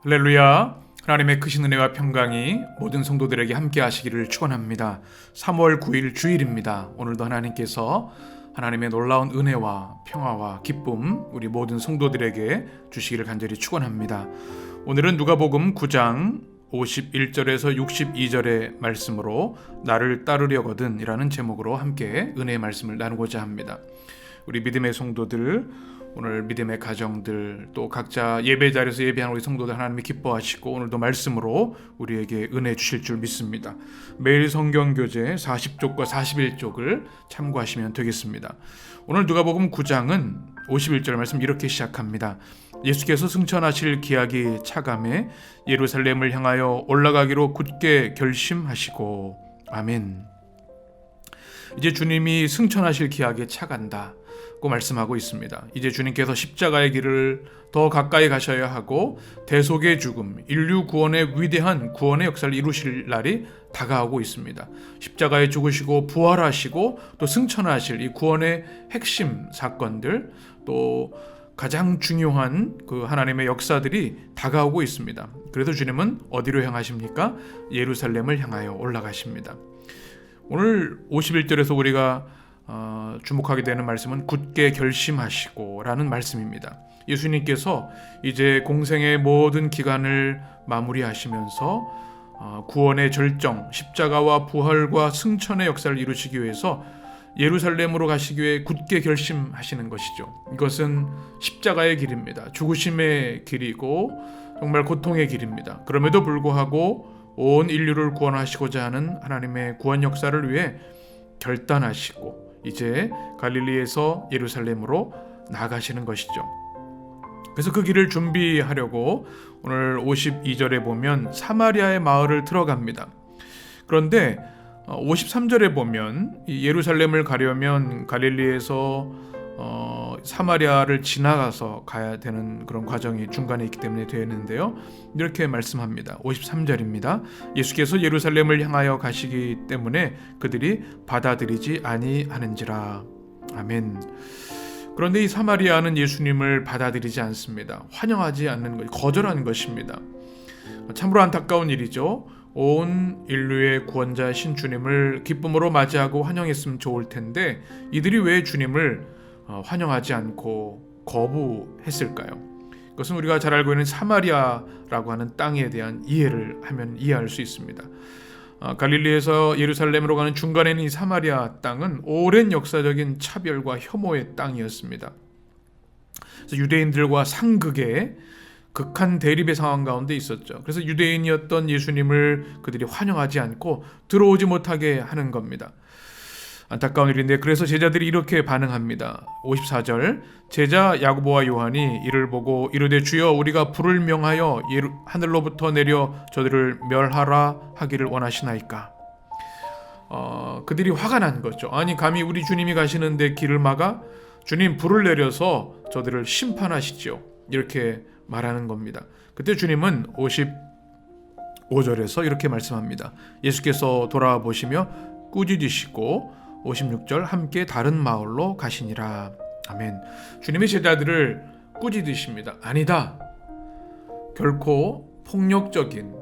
할렐루야. 하나님의 크신 은혜와 평강이 모든 성도들에게 함께 하시기를 축원합니다. 3월 9일 주일입니다. 오늘도 하나님께서 하나님의 놀라운 은혜와 평화와 기쁨 우리 모든 성도들에게 주시기를 간절히 축원합니다. 오늘은 누가복음 9장 51절에서 62절의 말씀으로 나를 따르려거든 이라는 제목으로 함께 은혜의 말씀을 나누고자 합니다. 우리 믿음의 성도들, 오늘 믿음의 가정들, 또 각자 예배 자리에서 예배하는 우리 성도들 하나님이 기뻐하시고 오늘도 말씀으로 우리에게 은혜 주실 줄 믿습니다. 매일 성경교재 40쪽과 41쪽을 참고하시면 되겠습니다. 오늘 누가복음 9장은 51절 말씀 이렇게 시작합니다. 예수께서 승천하실 기약이 차감해 예루살렘을 향하여 올라가기로 굳게 결심하시고. 아멘. 이제 주님이 승천하실 기약에 차간다 고 말씀하고 있습니다. 이제 주님께서 십자가의 길을 더 가까이 가셔야 하고 대속의 죽음, 인류 구원의 위대한 구원의 역사를 이루실 날이 다가오고 있습니다. 십자가에 죽으시고 부활하시고 또 승천하실 이 구원의 핵심 사건들, 또 가장 중요한 그 하나님의 역사들이 다가오고 있습니다. 그래서 주님은 어디로 향하십니까? 예루살렘을 향하여 올라가십니다. 오늘 51절에서 우리가 주목하게 되는 말씀은 굳게 결심하시고 라는 말씀입니다. 예수님께서 이제 공생의 모든 기간을 마무리하시면서 구원의 절정, 십자가와 부활과 승천의 역사를 이루시기 위해서 예루살렘으로 가시기 위해 굳게 결심하시는 것이죠. 이것은 십자가의 길입니다. 죽으심의 길이고 정말 고통의 길입니다. 그럼에도 불구하고 온 인류를 구원하시고자 하는 하나님의 구원 역사를 위해 결단하시고 이제 갈릴리에서 예루살렘으로 나가시는 것이죠. 그래서 그 길을 준비하려고 오늘 52절에 보면 사마리아의 마을을 들어갑니다. 그런데 53절에 보면 이 예루살렘을 가려면 갈릴리에서 사마리아를 지나가서 가야 되는 그런 과정이 중간에 있기 때문에 되었는데요. 이렇게 말씀합니다. 53절입니다. 예수께서 예루살렘을 향하여 가시기 때문에 그들이 받아들이지 아니하는지라. 아멘. 그런데 이 사마리아는 예수님을 받아들이지 않습니다. 환영하지 않는 것, 거절하는 것입니다. 참으로 안타까운 일이죠. 온 인류의 구원자신 주님을 기쁨으로 맞이하고 환영했으면 좋을 텐데 이들이 왜 주님을 환영하지 않고 거부했을까요? 그것은 우리가 잘 알고 있는 사마리아라고 하는 땅에 대한 이해를 하면 이해할 수 있습니다. 갈릴리에서 예루살렘으로 가는 중간에 있는 이 사마리아 땅은 오랜 역사적인 차별과 혐오의 땅이었습니다. 그래서 유대인들과 상극의 극한 대립의 상황 가운데 있었죠. 그래서 유대인이었던 예수님을 그들이 환영하지 않고 들어오지 못하게 하는 겁니다. 안타까운 일인데 그래서 제자들이 이렇게 반응합니다. 54절 제자 야고보와 요한이 이를 보고 이르되 주여 우리가 불을 명하여 하늘로부터 내려 저들을 멸하라 하기를 원하시나이까. 그들이 화가 난 거죠. 아니 감히 우리 주님이 가시는데 길을 막아? 주님 불을 내려서 저들을 심판하시죠. 이렇게 말하는 겁니다. 그때 주님은 55절에서 이렇게 말씀합니다. 예수께서 돌아보시며 꾸짖으시고 56절 함께 다른 마을로 가시니라. 아멘. 주님의 제자들을 꾸짖으십니다. 아니다. 결코 폭력적인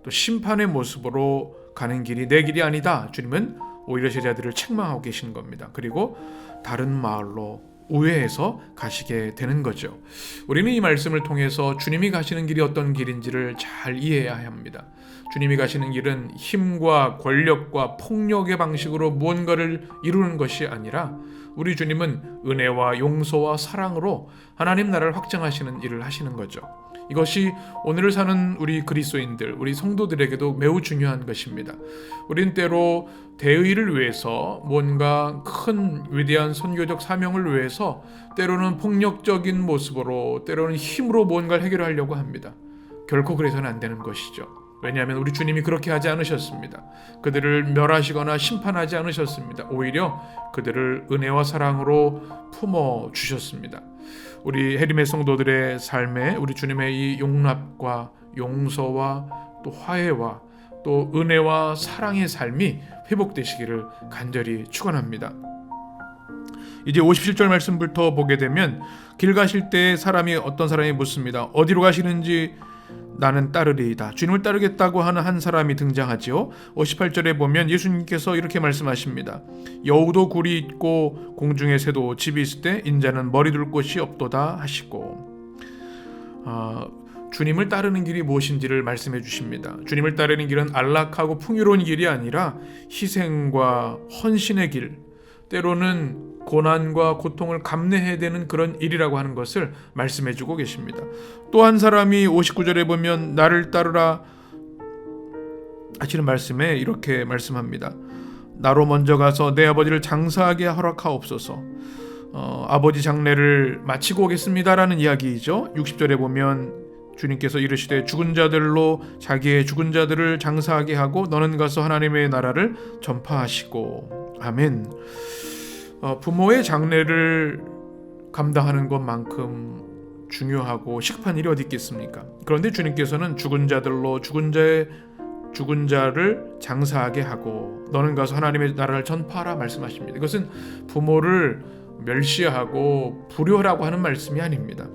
또 심판의 모습으로 가는 길이 내 길이 아니다. 주님은 오히려 제자들을 책망하고 계시는 겁니다. 그리고 다른 마을로 우회해서 가시게 되는 거죠. 우리는 이 말씀을 통해서 주님이 가시는 길이 어떤 길인지를 잘 이해해야 합니다. 주님이 가시는 길은 힘과 권력과 폭력의 방식으로 무언가를 이루는 것이 아니라 우리 주님은 은혜와 용서와 사랑으로 하나님 나라를 확장하시는 일을 하시는 거죠. 이것이 오늘을 사는 우리 그리스도인들, 우리 성도들에게도 매우 중요한 것입니다. 우린 때로 대의를 위해서 뭔가 큰 위대한 선교적 사명을 위해서 때로는 폭력적인 모습으로 때로는 힘으로 뭔가를 해결하려고 합니다. 결코 그래서는 안 되는 것이죠. 왜냐하면 우리 주님이 그렇게 하지 않으셨습니다. 그들을 멸하시거나 심판하지 않으셨습니다. 오히려 그들을 은혜와 사랑으로 품어주셨습니다. 우리 해림의 성도들의 삶에 우리 주님의 이 용납과 용서와 또 화해와 또 은혜와 사랑의 삶이 회복되시기를 간절히 축원합니다. 이제 57절 말씀부터 보게 되면 길 가실 때 어떤 사람이 묻습니다. 어디로 가시는지 나는 따르리이다. 주님을 따르겠다고 하는 한 사람이 등장하지요. 58절에 보면 예수님께서 이렇게 말씀하십니다. 여우도 굴이 있고 공중의 새도 집이 있을 때 인자는 머리 둘 곳이 없도다 하시고, 주님을 따르는 길이 무엇인지를 말씀해 주십니다. 주님을 따르는 길은 안락하고 풍요로운 길이 아니라 희생과 헌신의 길, 때로는 고난과 고통을 감내해야 되는 그런 일이라고 하는 것을 말씀해 주고 계십니다. 또 한 사람이 59절에 보면 나를 따르라 하시는 말씀에 이렇게 말씀합니다. 나로 먼저 가서 내 아버지를 장사하게 허락하옵소서. 아버지 장례를 마치고 오겠습니다라는 이야기이죠. 60절에 보면 주님께서 이르시되 죽은 자들로 자기의 죽은 자들을 장사하게 하고 너는 가서 하나님의 나라를 전파하시고. 아멘. 부모의 장례를 감당하는 것만큼 중요하고 시급한 일이 어디 있겠습니까? 그런데 주님께서는 죽은 자들로 죽은 자를 장사하게 하고 너는 가서 하나님의 나라를 전파하라 말씀하십니다. 이것은 부모를 멸시하고 불효라고 하는 말씀이 아닙니다.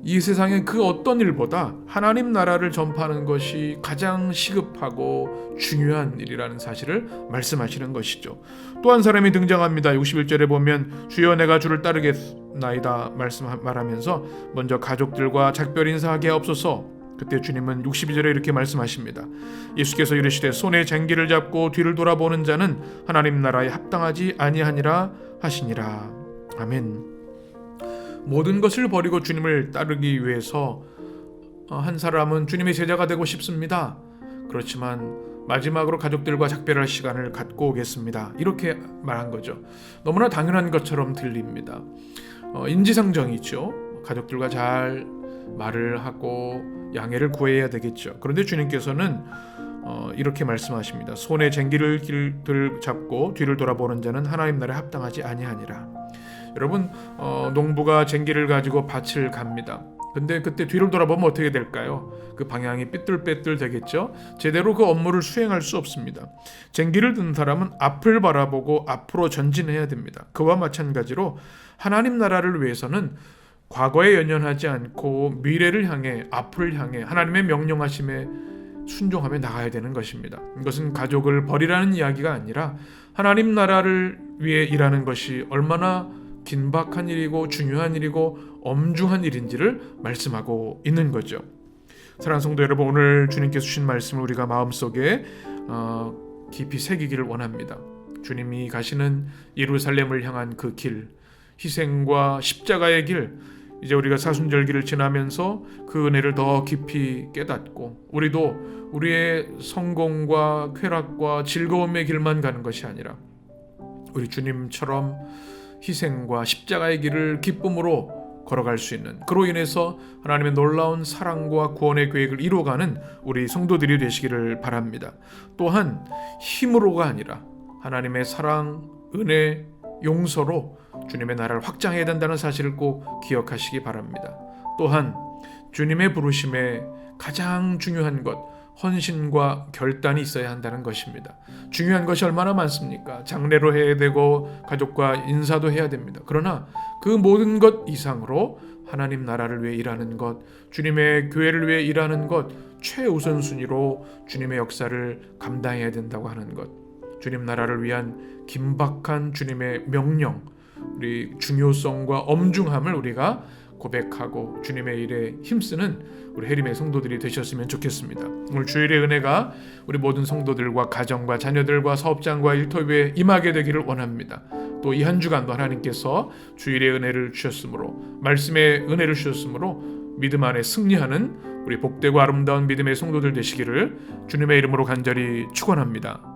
이 세상의 그 어떤 일보다 하나님 나라를 전파하는 것이 가장 시급하고 중요한 일이라는 사실을 말씀하시는 것이죠. 또 한 사람이 등장합니다. 61절에 보면 주여 내가 주를 따르겠나이다 말하면서 먼저 가족들과 작별 인사하게 하옵소서. 그때 주님은 62절에 이렇게 말씀하십니다. 예수께서 이르시되 손에 쟁기를 잡고 뒤를 돌아보는 자는 하나님 나라에 합당하지 아니하니라 하시니라. 아멘. 모든 것을 버리고 주님을 따르기 위해서 한 사람은 주님의 제자가 되고 싶습니다. 그렇지만 마지막으로 가족들과 작별할 시간을 갖고 오겠습니다. 이렇게 말한 거죠. 너무나 당연한 것처럼 들립니다. 인지상정이죠. 가족들과 잘 말을 하고 양해를 구해야 되겠죠. 그런데 주님께서는 이렇게 말씀하십니다. 손에 쟁기를 잡고 뒤를 돌아보는 자는 하나님 나라에 합당하지 아니하니라. 여러분, 농부가 쟁기를 가지고 밭을 갑니다. 근데 그때 뒤를 돌아보면 어떻게 될까요? 그 방향이 삐뚤빼뚤 되겠죠? 제대로 그 업무를 수행할 수 없습니다. 쟁기를 든 사람은 앞을 바라보고 앞으로 전진해야 됩니다. 그와 마찬가지로 하나님 나라를 위해서는 과거에 연연하지 않고 미래를 향해, 앞을 향해 하나님의 명령하심에 순종하며 나가야 되는 것입니다. 이것은 가족을 버리라는 이야기가 아니라 하나님 나라를 위해 일하는 것이 얼마나 긴박한 일이고 중요한 일이고 엄중한 일인지를 말씀하고 있는 거죠. 사랑하는 성도 여러분, 오늘 주님께서 주신 말씀을 우리가 마음속에 깊이 새기기를 원합니다. 주님이 가시는 예루살렘을 향한 그 길, 희생과 십자가의 길, 이제 우리가 사순절기를 지나면서 그 은혜를 더 깊이 깨닫고 우리도 우리의 성공과 쾌락과 즐거움의 길만 가는 것이 아니라 우리 주님처럼 희생과 십자가의 길을 기쁨으로 걸어갈 수 있는, 그로 인해서 하나님의 놀라운 사랑과 구원의 계획을 이루어가는 우리 성도들이 되시기를 바랍니다. 또한 힘으로가 아니라 하나님의 사랑, 은혜, 용서로 주님의 나라를 확장해야 된다는 사실을 꼭 기억하시기 바랍니다. 또한 주님의 부르심에 가장 중요한 것, 헌신과 결단이 있어야 한다는 것입니다. 중요한 것이 얼마나 많습니까? 장례로 해야 되고 가족과 인사도 해야 됩니다. 그러나 그 모든 것 이상으로 하나님 나라를 위해 일하는 것, 주님의 교회를 위해 일하는 것, 최우선순위로 주님의 역사를 감당해야 된다고 하는 것, 주님 나라를 위한 긴박한 주님의 명령, 우리 중요성과 엄중함을 우리가 고백하고 주님의 일에 힘쓰는 우리 해림의 성도들이 되셨으면 좋겠습니다. 오늘 주일의 은혜가 우리 모든 성도들과 가정과 자녀들과 사업장과 일터위에 임하게 되기를 원합니다. 또 이 한 주간도 하나님께서 주일의 은혜를 주셨으므로, 말씀의 은혜를 주셨으므로 믿음 안에 승리하는 우리 복되고 아름다운 믿음의 성도들 되시기를 주님의 이름으로 간절히 축원합니다.